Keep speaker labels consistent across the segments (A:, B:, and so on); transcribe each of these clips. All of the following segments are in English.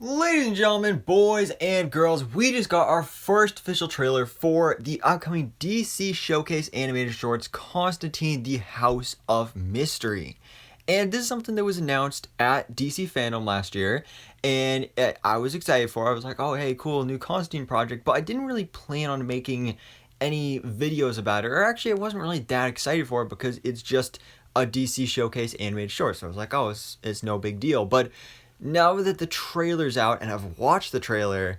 A: Ladies and gentlemen, boys and girls, we just got our first official trailer for the upcoming DC Showcase animated shorts, Constantine, the House of Mystery. And this is something that was announced at DC Fandom last year, and I was excited for it. I was like, oh, hey, cool, new Constantine project, but I didn't really plan on making any videos about it, or actually I wasn't really that excited for it because it's just a DC Showcase animated short. So I was like, oh, it's no big deal. But now that the trailer's out and I've watched the trailer,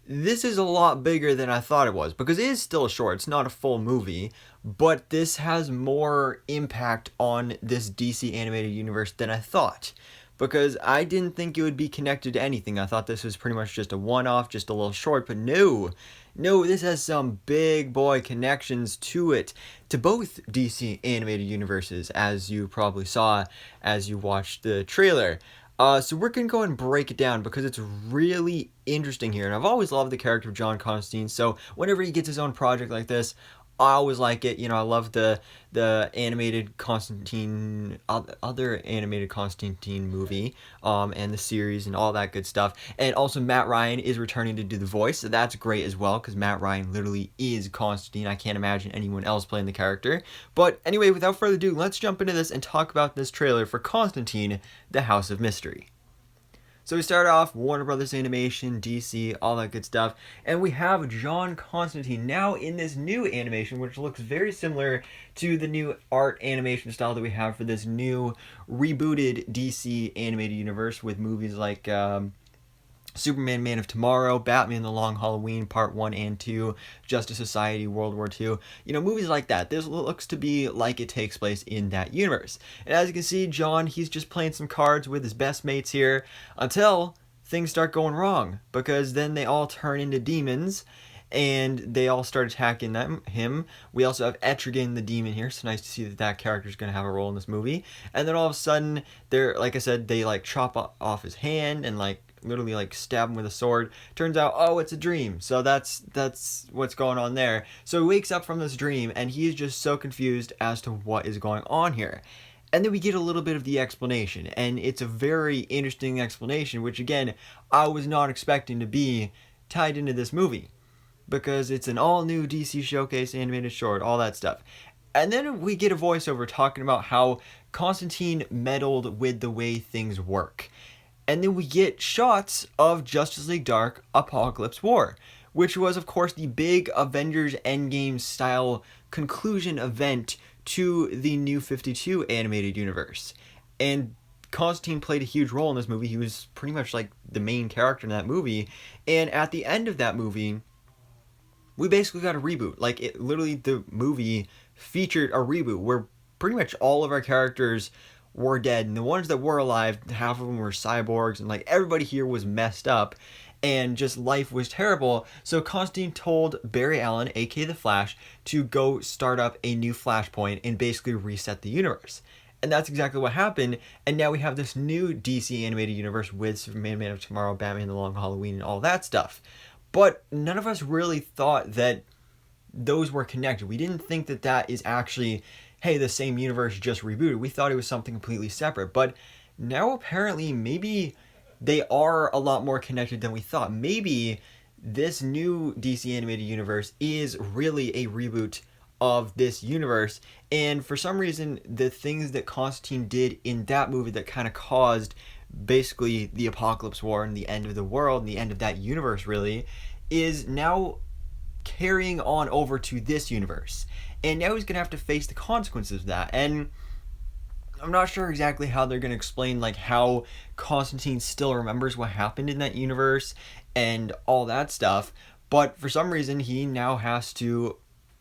A: this is a lot bigger than I thought it was, because it is still a short, it's not a full movie, but this has more impact on this DC animated universe than I thought. Because I didn't think it would be connected to anything. I thought this was pretty much just a one-off, just a little short, but no, this has some big boy connections to it, to both DC animated universes, as you probably saw as you watched the trailer. So we're going to go and break it down because it's really interesting here. And I've always loved the character of John Constantine. So whenever he gets his own project like this, I always like it. You know, I love the animated Constantine, other animated Constantine movie, and the series and all that good stuff. And also Matt Ryan is returning to do the voice, so that's great as well, because Matt Ryan literally is Constantine. I can't imagine anyone else playing the character. But anyway, without further ado, let's jump into this and talk about this trailer for Constantine, the House of Mystery. So we start off Warner Brothers Animation, DC, all that good stuff, and we have John Constantine now in this new animation, which looks very similar to the new art animation style that we have for this new rebooted DC animated universe with movies like Superman, Man of Tomorrow, Batman, The Long Halloween, Part 1 and 2, Justice Society, World War II. You know, movies like that. This looks to be like it takes place in that universe. And as you can see, John, he's just playing some cards with his best mates here until things start going wrong. Because then they all turn into demons and they all start attacking him. We also have Etrigan, the demon here. So nice to see that that character is going to have a role in this movie. And then all of a sudden, they're, like I said, they like chop off his hand and like literally like stab him with a sword. Turns out, oh, it's a dream. So that's what's going on there. So he wakes up from this dream and he is just so confused as to what is going on here. And then we get a little bit of the explanation, and it's a very interesting explanation, which again, I was not expecting to be tied into this movie, because it's an all new DC Showcase animated short, all that stuff. And then we get a voiceover talking about how Constantine meddled with the way things work. And then we get shots of Justice League Dark Apocalypse War, which was, of course, the big Avengers Endgame style conclusion event to the New 52 animated universe. And Constantine played a huge role in this movie. He was pretty much like the main character in that movie. And at the end of that movie, we basically got a reboot. Like, it literally, the movie featured a reboot where pretty much all of our characters were dead, and the ones that were alive, half of them were cyborgs, and like everybody here was messed up, and just life was terrible. So Constantine told Barry Allen, aka the Flash, to go start up a new Flashpoint and basically reset the universe. And that's exactly what happened, and now we have this new DC animated universe with Superman, Man of Tomorrow, Batman, The Long Halloween, and all that stuff. But none of us really thought that those were connected. We didn't think that that is actually, hey, the same universe just rebooted. We thought it was something completely separate. But now apparently maybe they are a lot more connected than we thought. Maybe this new DC animated universe is really a reboot of this universe. And for some reason, the things that Constantine did in that movie that kind of caused basically the Apocalypse War and the end of the world and the end of that universe really is now carrying on over to this universe. And now he's going to have to face the consequences of that. And I'm not sure exactly how they're going to explain like how Constantine still remembers what happened in that universe and all that stuff. But for some reason, he now has to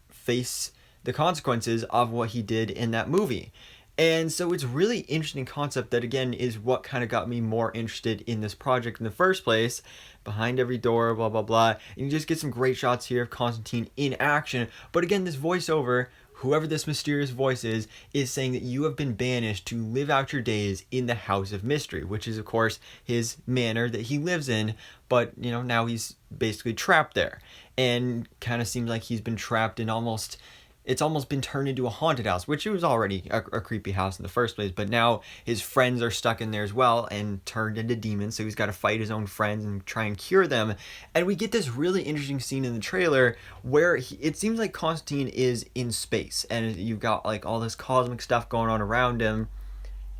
A: face the consequences of what he did in that movie. And so it's really interesting concept that, again, is what kind of got me more interested in this project in the first place. Behind every door, blah, blah, blah. And you just get some great shots here of Constantine in action. But again, this voiceover, whoever this mysterious voice is saying that you have been banished to live out your days in the House of Mystery, which is, of course, his manor that he lives in. But, you know, now he's basically trapped there. And kind of seems like he's been trapped in almost it's almost been turned into a haunted house, which it was already a creepy house in the first place, but now his friends are stuck in there as well and turned into demons, so he's got to fight his own friends and try and cure them. And we get this really interesting scene in the trailer where it seems like Constantine is in space, and you've got like all this cosmic stuff going on around him,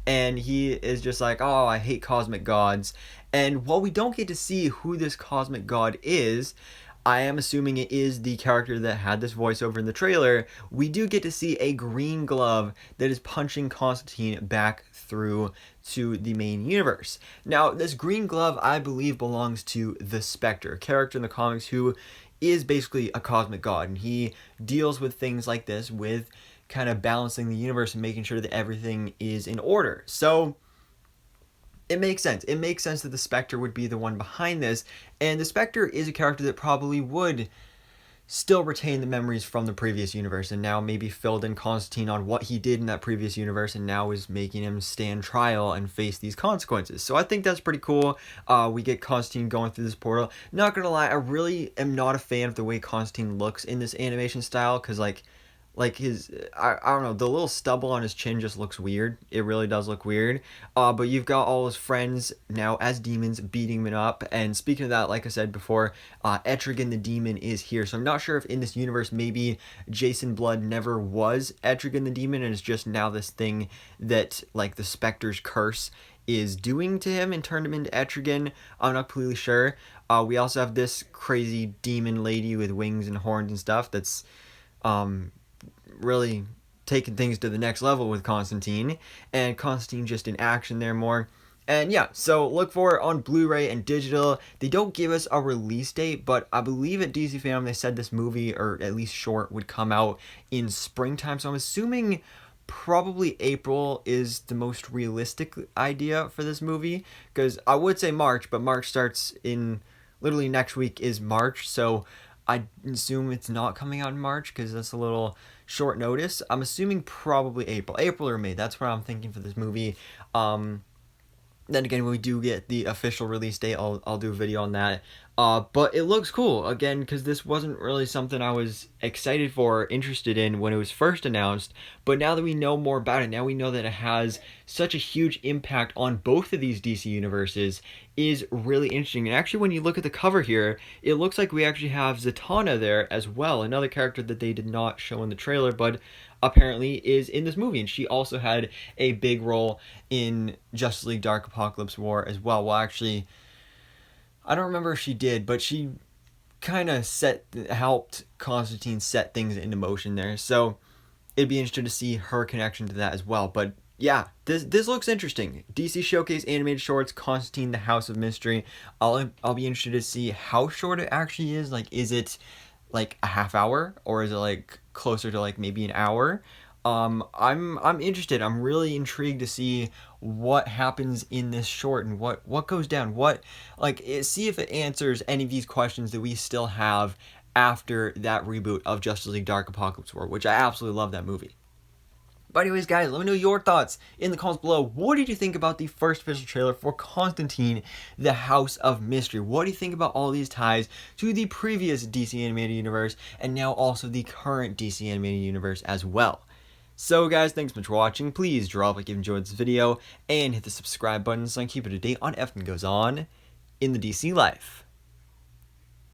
A: and he is just like, oh, I hate cosmic gods. And while we don't get to see who this cosmic god is, I am assuming it is the character that had this voiceover in the trailer. We do get to see a green glove that is punching Constantine back through to the main universe. Now, this green glove, I believe, belongs to the Spectre, a character in the comics who is basically a cosmic god, and he deals with things like this, with kind of balancing the universe and making sure that everything is in order. So it makes sense. It makes sense that the Spectre would be the one behind this, and the Spectre is a character that probably would still retain the memories from the previous universe, and now maybe filled in Constantine on what he did in that previous universe, and now is making him stand trial and face these consequences. So I think that's pretty cool. We get Constantine going through this portal. Not gonna lie, I really am not a fan of the way Constantine looks in this animation style, because like his, I don't know, the little stubble on his chin just looks weird. It really does look weird. But you've got all his friends now as demons beating him up. And speaking of that, like I said before, Etrigan the demon is here. So I'm not sure if in this universe maybe Jason Blood never was Etrigan the demon, and it's just now this thing that like the Spectre's curse is doing to him and turned him into Etrigan. I'm not completely sure. We also have this crazy demon lady with wings and horns and stuff that's really taking things to the next level with Constantine, and Constantine just in action there more. And yeah, so look for it on Blu-ray and digital. They don't give us a release date, but I believe at DC Fandom they said this movie, or at least short, would come out in springtime, so I'm assuming probably April is the most realistic idea for this movie, because I would say March, but March starts in literally next week is March, so I assume it's not coming out in March because that's a little short notice. I'm assuming probably April or May. That's what I'm thinking for this movie. Then again, when we do get the official release date, I'll do a video on that. But it looks cool, again, because this wasn't really something I was excited for or interested in when it was first announced. But now that we know more about it, now we know that it has such a huge impact on both of these DC universes, is really interesting. And actually, when you look at the cover here, it looks like we actually have Zatanna there as well, another character that they did not show in the trailer, but apparently is in this movie, and she also had a big role in Justice League Dark Apocalypse War as well. Well, actually, I don't remember if she did, but she kind of helped Constantine set things into motion there, so it'd be interesting to see her connection to that as well. But yeah, this looks interesting. DC Showcase Animated Shorts, Constantine, the House of Mystery. I'll be interested to see how short it actually is. Like, is it like a half hour, or is it like closer to like maybe an hour? I'm interested. I'm really intrigued to see what happens in this short and what goes down. See if it answers any of these questions that we still have after that reboot of Justice League Dark Apocalypse War, which I absolutely love that movie. But anyways, guys, let me know your thoughts in the comments below. What did you think about the first official trailer for Constantine, the House of Mystery? What do you think about all these ties to the previous DC Animated Universe, and now also the current DC Animated Universe as well? So guys, thanks so much for watching. Please drop a like if you enjoyed this video, and hit the subscribe button so I can keep you up to date on everything that goes on in the DC life.